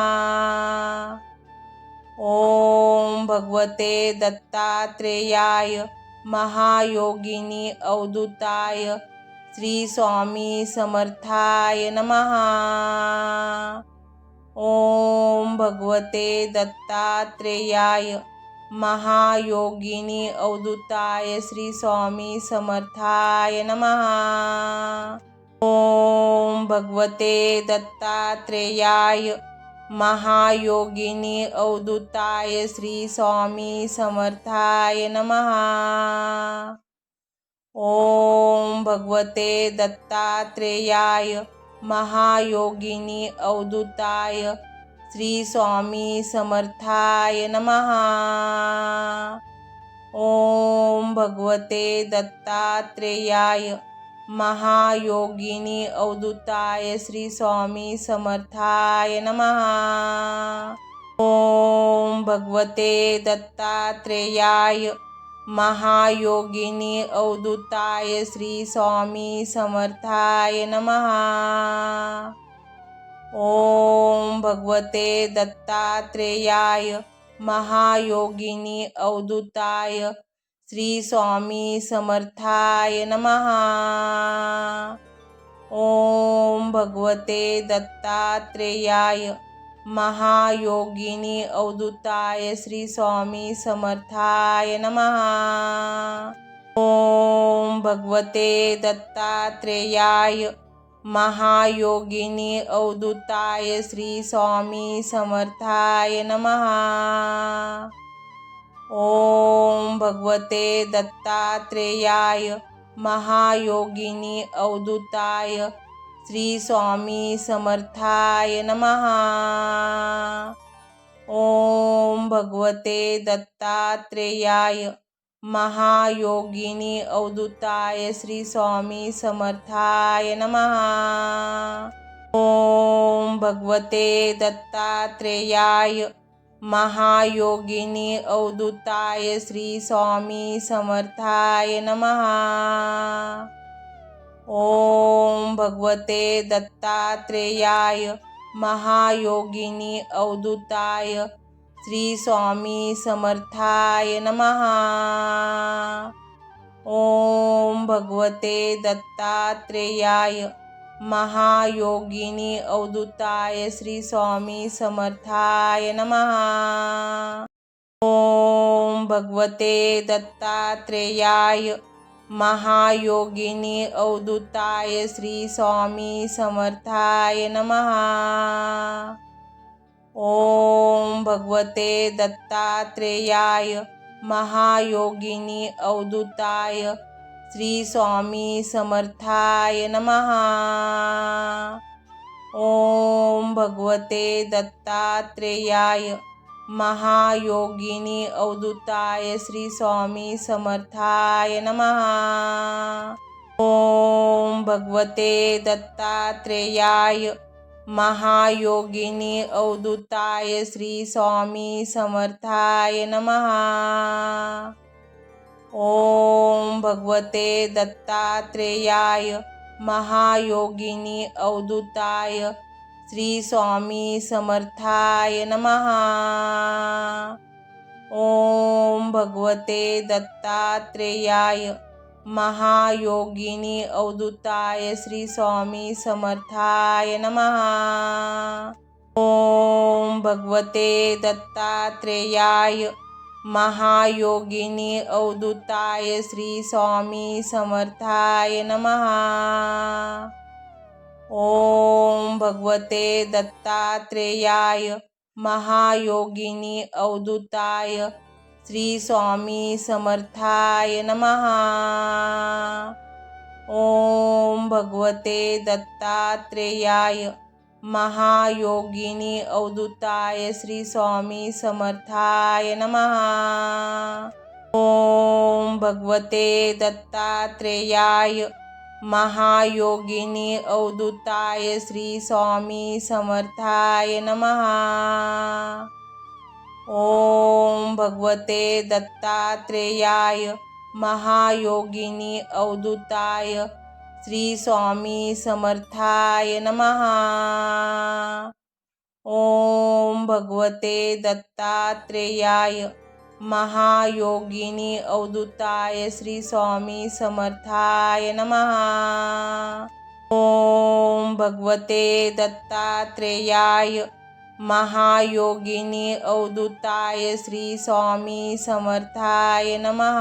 Speaker 1: ओम भगवते दत्तात्रेयाय महायोगिनी अवधूताय श्री स्वामी समर्थाय नमः। ओम भगवते दत्तात्रेयाय महायोगिनी अवधूताय श्री स्वामी समर्थाय नमः। ओम भगवते दत्तात्रेयाय महायोगिनी अवधूताय श्री स्वामी समर्थाय नमः। ओम भगवते दत्तात्रेयाय महायोगिनी अवधूताय श्री स्वामी समर्थाय नमः। ओम भगवते दत्तात्रेयाय महायोगिनी अवधूताय श्री स्वामी समर्थाय नमः। ओम भगवते दत्तात्रेयाय महायोगिनी अवधूताय श्री स्वामी समर्थाय नमः। ओम भगवते दत्तात्रेयाय महायोगिनी अवधूताय श्री स्वामी समर्थाय नमः। ओम भगवते दत्तात्रेयाय महायोगिनी अवधूताय श्री स्वामी समर्थाय नमः। ओम भगवते दत्तात्रेयाय महायोगिनी अवधूताय श्री स्वामी समर्थाय नमः। ओम भगवते दत्तात्रेयाय महायोगिनी अवधूताय श्री स्वामी समर्थाय नमः। ओम भगवते दत्तात्रेयाय महायोगिनी अवधूताय श्री स्वामी समर्थाय नमः। ओम भगवते दत्तात्रेयाय महायोगिनी अवधूताय श्री स्वामी समर्थाय नमः। ओम भगवते दत्तात्रेयाय महायोगिनी अवधूताय श्री स्वामी समर्थाय नमः। ओम भगवते दत्तात्रेयाय महायोगिनी अवधूताय श्री स्वामी समर्थाय नमः। ओम भगवते दत्तात्रेयाय महायोगिनी अवधूताय श्री स्वामी समर्थाय नमः। ओम भगवते दत्तात्रेयाय महायोगिनी अवधूताय श्री स्वामी समर्थाय नमः। ओम भगवते दत्तात्रेयाय महायोगिनी अवधूताय श्री स्वामी समर्थाय नमः। ओम भगवते दत्तात्रेयाय महायोगिनी अवधूताय श्री स्वामी समर्थाय नमः। ओम भगवते दत्तात्रेयाय महायोगिनी अवधूताय श्री स्वामी समर्थाय नमः। ओम भगवते दत्तात्रेयाय महायोगिनी अवधूताय श्री स्वामी समर्थाय नमः। ओम भगवते दत्तात्रेयाय महायोगिनी अवधूताय श्री स्वामी समर्थाय नमः। ओम भगवते दत्तात्रेयाय महायोगिनी अवधूताय श्री स्वामी समर्थाय नमः। ओम भगवते दत्तात्रेयाय महायोगिनी अवधूताय श्री स्वामी समर्थाय नमः। ओम भगवते दत्तात्रेयाय महायोगिनी अवधूताय श्री स्वामी समर्थाय नमः। ओम भगवते दत्तात्रेयाय महायोगिनी अवधूताय श्री स्वामी समर्थाय नमः। ओम भगवते दत्तात्रेयाय महायोगिनी अवधूताय श्री स्वामी समर्थाय नमः। ओम भगवते दत्तात्रेयाय महायोगिनी अवधूताय श्री स्वामी समर्थाय नमः।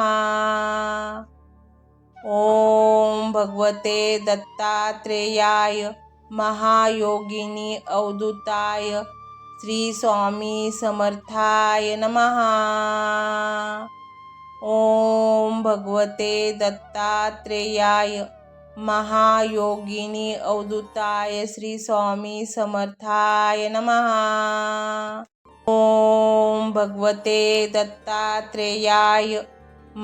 Speaker 1: ओम भगवते दत्तात्रेयाय महायोगिनी अवधूताय श्री स्वामी समर्थाय नमः। ओम भगवते दत्तात्रेयाय महायोगिनी अवधूताय श्री स्वामी समर्थाय नमः। ओम भगवते दत्तात्रेयाय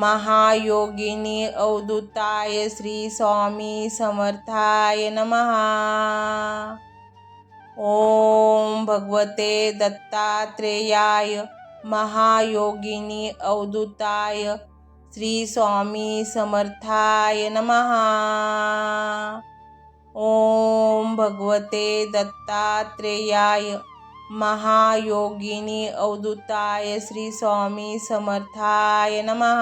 Speaker 1: महायोगिनी अवधूताय श्री स्वामी समर्थाय नमः। ओम भगवते दत्तात्रेयाय महायोगिनी अवधूताय श्री स्वामी समर्थाय नमः। ओम भगवते दत्तात्रेयाय महायोगिनी अवधूताय श्री स्वामी समर्थाय नमः।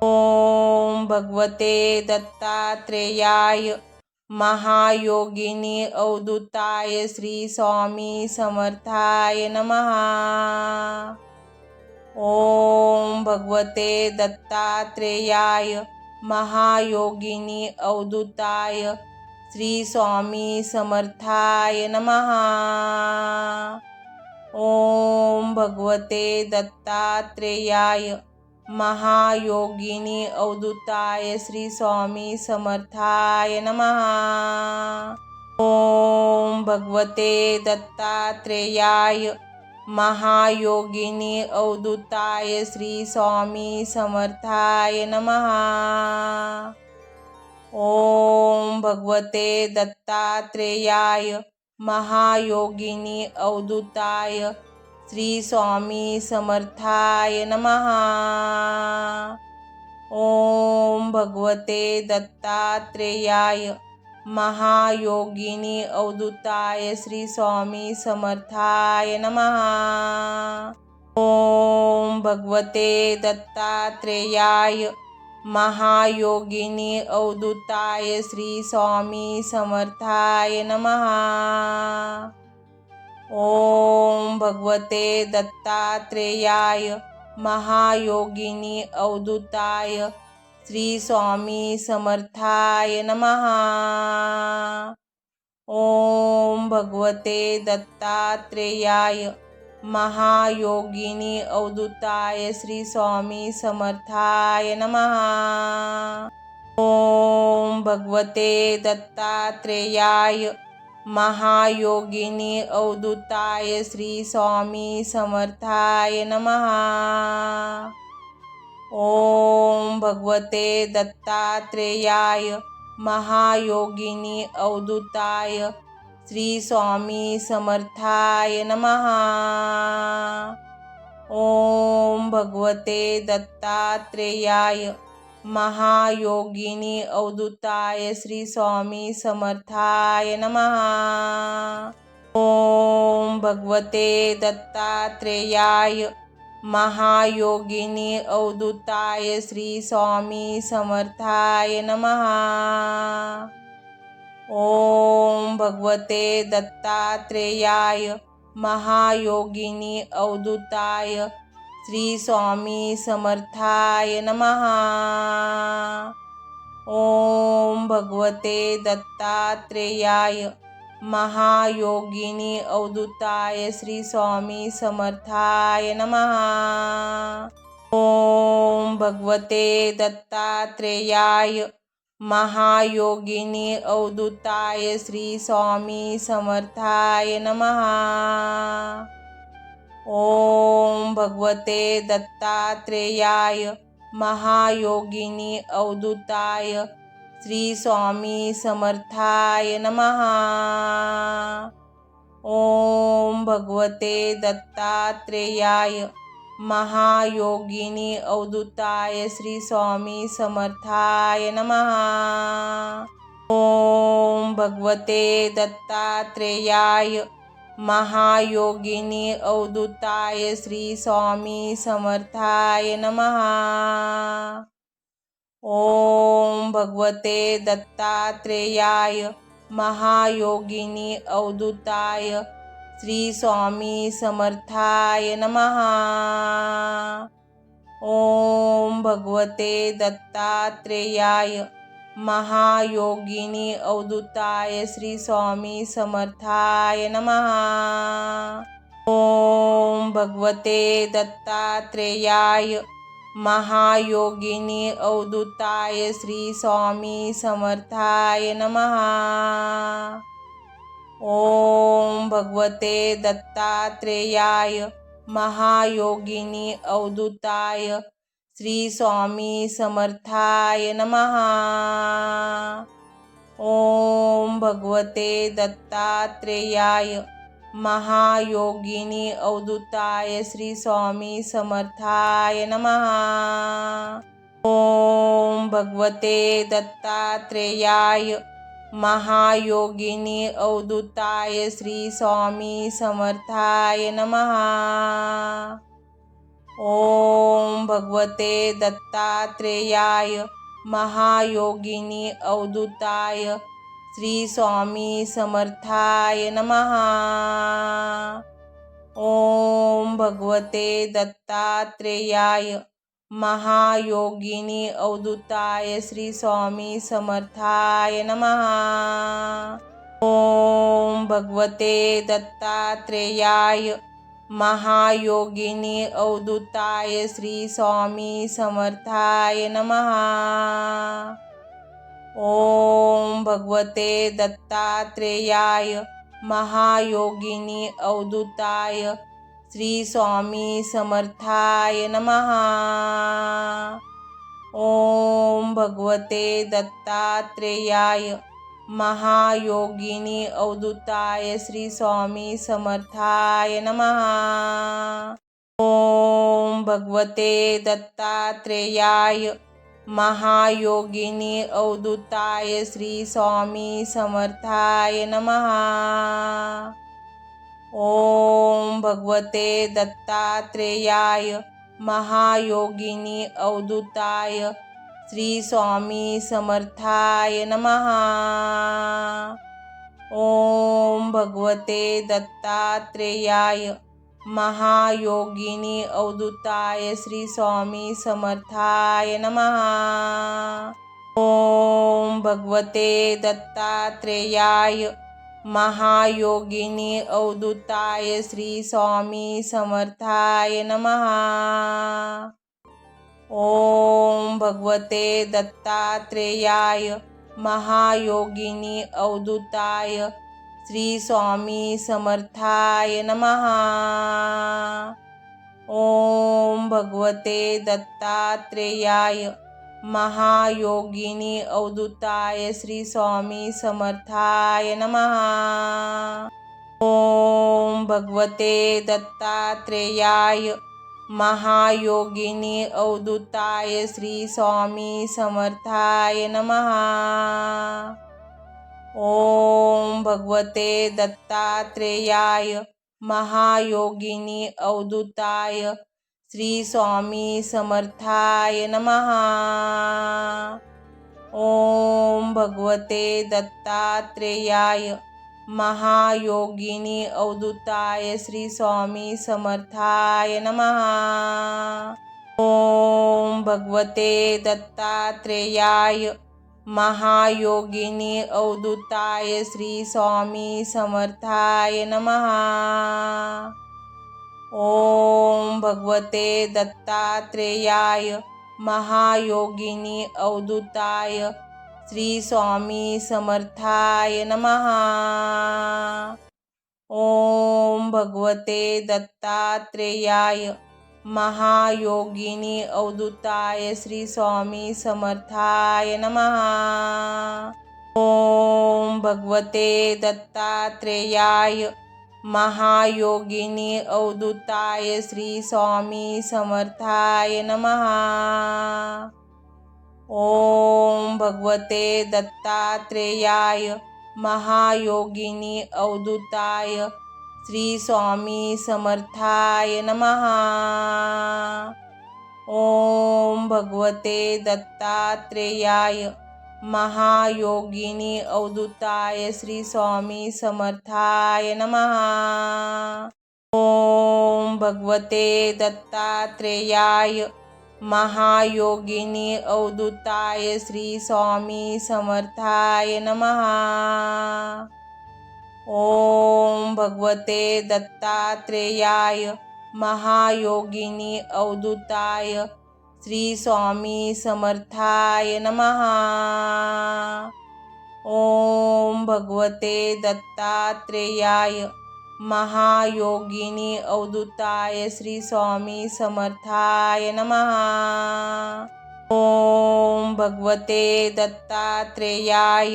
Speaker 1: ओम भगवते दत्तात्रेयाय महायोगिनी अवधूताय श्री स्वामी समर्थाय नमः। ओम भगवते दत्तात्रेयाय महायोगिनी अवधूताय श्री स्वामी समर्थाय नमः। ओम भगवते दत्तात्रेयाय महायोगिनी अवधूताय श्री स्वामी समर्थाय नमः। ओम भगवते दत्तात्रेयाय महायोगिनी अवधूताय श्री स्वामी समर्थाय नमः। ओम भगवते दत्तात्रेयाय महायोगिनी अवधूताय श्री स्वामी समर्थाय नमः। ओम भगवते दत्तात्रेयाय महायोगिनी अवधूताय श्री स्वामी समर्थाय नमः। ओम भगवते दत्तात्रेयाय महायोगिनी अवधूताय श्री स्वामी समर्थाय नमः। ओम भगवते दत्तात्रेयाय महायोगिनी अवधूताय श्री स्वामी समर्थाय नमः। ओम भगवते दत्तात्रेयाय महायोगिनी अवधूताय श्री स्वामी समर्थाय नमः। ओम भगवते दत्तात्रेयाय महायोगिनी अवधूताय श्री स्वामी समर्थाय नमः। ओम भगवते दत्तात्रेयाय महायोगिनी अवधूताय श्री स्वामी समर्थाय नमः। ओम भगवते दत्तात्रेयाय महायोगिनी अवधूताय श्री स्वामी समर्थाय नमः। ओम भगवते दत्तात्रेयाय महायोगिनी अवधूताय श्री स्वामी समर्थाय नमः। ओम भगवते दत्तात्रेयाय महायोगिनी अवधूताय श्री स्वामी समर्थाय नमः। ओम भगवते दत्तात्रेयाय महायोगिनी अवधूताय श्री स्वामी समर्थाय नमः। ओम भगवते दत्तात्रेयाय महायोगिनी अवधूताय श्री स्वामी समर्थाय नमः। ओम भगवते दत्तात्रेयाय महायोगिनी अवधूताय श्री स्वामी समर्थाय नमः। ओम भगवते दत्तात्रेयाय महायोगिनी अवधूताय श्री स्वामी समर्थाय नमः। ओम भगवते दत्तात्रेयाय महायोगिनी अवधूताय श्री स्वामी समर्थाय नमः। ओम भगवते दत्तात्रेयाय महायोगिनी अवधूताय श्री स्वामी समर्थाय नमः। ओम भगवते दत्तात्रेयाय महायोगिनी अवधूताय श्री स्वामी समर्थाय नमः। ओम भगवते दत्तात्रेयाय महायोगिनी अवधूताय श्री स्वामी समर्थाय नमः। ओम भगवते दत्तात्रेयाय महायोगिनी अवधूताय श्री स्वामी समर्थाय नमः। ओम भगवते दत्तात्रेयाय महायोगिनी अवधूताय श्री स्वामी समर्थाय नमः। ओम भगवते दत्तात्रेयाय महायोगिनी अवधूताय श्री स्वामी समर्थाय नमः। ओम भगवते दत्तात्रेयाय महायोगिनी अवधूताय श्री स्वामी समर्थाय नमः। ओम भगवते दत्तात्रेयाय महायोगिनी अवधूताय श्री स्वामी समर्थाय नमः। ओम भगवते दत्तात्रेयाय महायोगिनी अवधूताय श्री स्वामी समर्थाय नमः। ओम भगवते दत्तात्रेयाय महायोगिनी अवधूताय श्री स्वामी समर्थाय नमः। ओम भगवते दत्तात्रेयाय महायोगिनी अवधूताय श्री स्वामी समर्थाय नमः। ओम भगवते दत्तात्रेयाय महायोगिनी अवधूताय श्री स्वामी समर्थाय नमः। ओम भगवते दत्तात्रेयाय महायोगिनी अवधूताय श्री स्वामी समर्थाय नमः। ओम भगवते दत्तात्रेयाय महायोगिनी अवधूताय श्री स्वामी समर्थाय नमः। ओम भगवते दत्तात्रेयाय महायोगिनी अवधूताय श्री स्वामी समर्थाय नमः। ओम भगवते दत्तात्रेयाय महायोगिनी अवधूताय श्री स्वामी समर्थाय नमः। ओम भगवते दत्तात्रेयाय महायोगिनी अवधूताय श्री स्वामी समर्थाय नमः। ओम भगवते दत्तात्रेयाय महायोगिनी अवधूताय श्री स्वामी समर्थाय नमः। ओम भगवते दत्तात्रेयाय महायोगिनी अवधूताय श्री स्वामी समर्थाय नमः। ओम भगवते दत्तात्रेयाय महायोगिनी अवधूताय श्री स्वामी समर्थाय नमः। ओम भगवते दत्तात्रेयाय महायोगिनी अवधूताय श्री स्वामी समर्थाय नमः। ओम भगवते दत्तात्रेयाय महायोगिनी अवधूताय श्री स्वामी समर्थाय नमः। ओम भगवते दत्तात्रेयाय महायोगिनी अवधूताय श्री स्वामी समर्थाय नमः। ओम भगवते दत्तात्रेयाय महायोगिनी अवधूताय श्री स्वामी समर्थाय नमः। ओम भगवते दत्तात्रेयाय महायोगिनी अवधूताय श्री स्वामी समर्थाय नमः। ओम भगवते दत्तात्रेयाय महायोगिनी अवधूताय श्री स्वामी समर्थाय नमः। ओम भगवते दत्तात्रेयाय महायोगिनी अवधूताय श्री स्वामी समर्थाय नमः। ओम भगवते दत्तात्रेयाय महायोगिनी अवधूताय श्री स्वामी समर्थाय नमः। ओम भगवते दत्तात्रेयाय महायोगिनी अवधूताय श्री स्वामी समर्थाय नमः। ओम भगवते दत्तात्रेयाय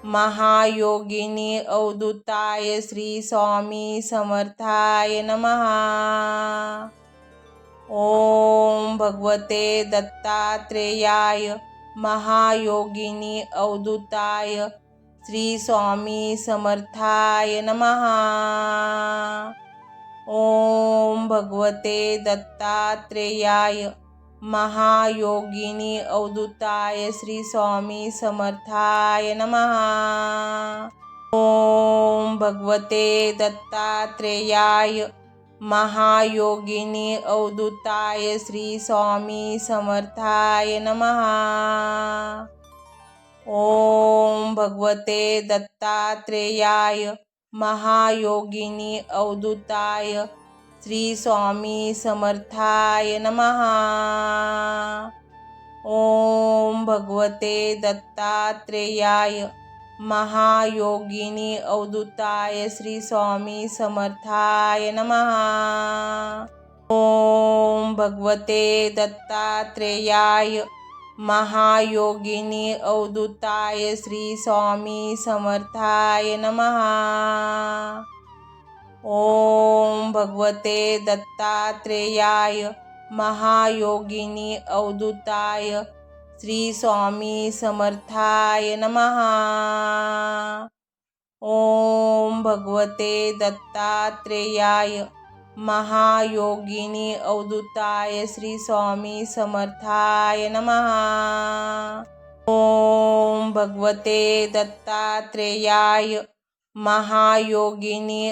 Speaker 1: महायोगिनी अवधूताय श्री स्वामी समर्थाय नमः। ओम भगवते दत्तात्रेयाय महायोगिनी अवधूताय श्री स्वामी समर्थाय नमः। ओम भगवते दत्तात्रेयाय महायोगिनी अवधूताय श्री स्वामी समर्थाय नमः। ओम भगवते दत्तात्रेयाय महायोगिनी अवधूताय श्री स्वामी समर्थाय नमः। ओम भगवते दत्तात्रेयाय महायोगिनी अवधूताय श्री स्वामी समर्थाय नमः। ओम भगवते दत्तात्रेयाय महायोगिनी अवधूताय श्री स्वामी समर्थाय नमः। ओम भगवते दत्तात्रेयाय महायोगिनी अवधूताय श्री स्वामी समर्थाय नमः। ओम भगवते दत्तात्रेयाय महायोगिनी अवधूताय श्री स्वामी समर्थाय नमः। ओम भगवते दत्तात्रेयाय महायोगिनी अवधूताय श्री स्वामी समर्थाय नमः। ओम भगवते दत्तात्रेयाय महायोगिनी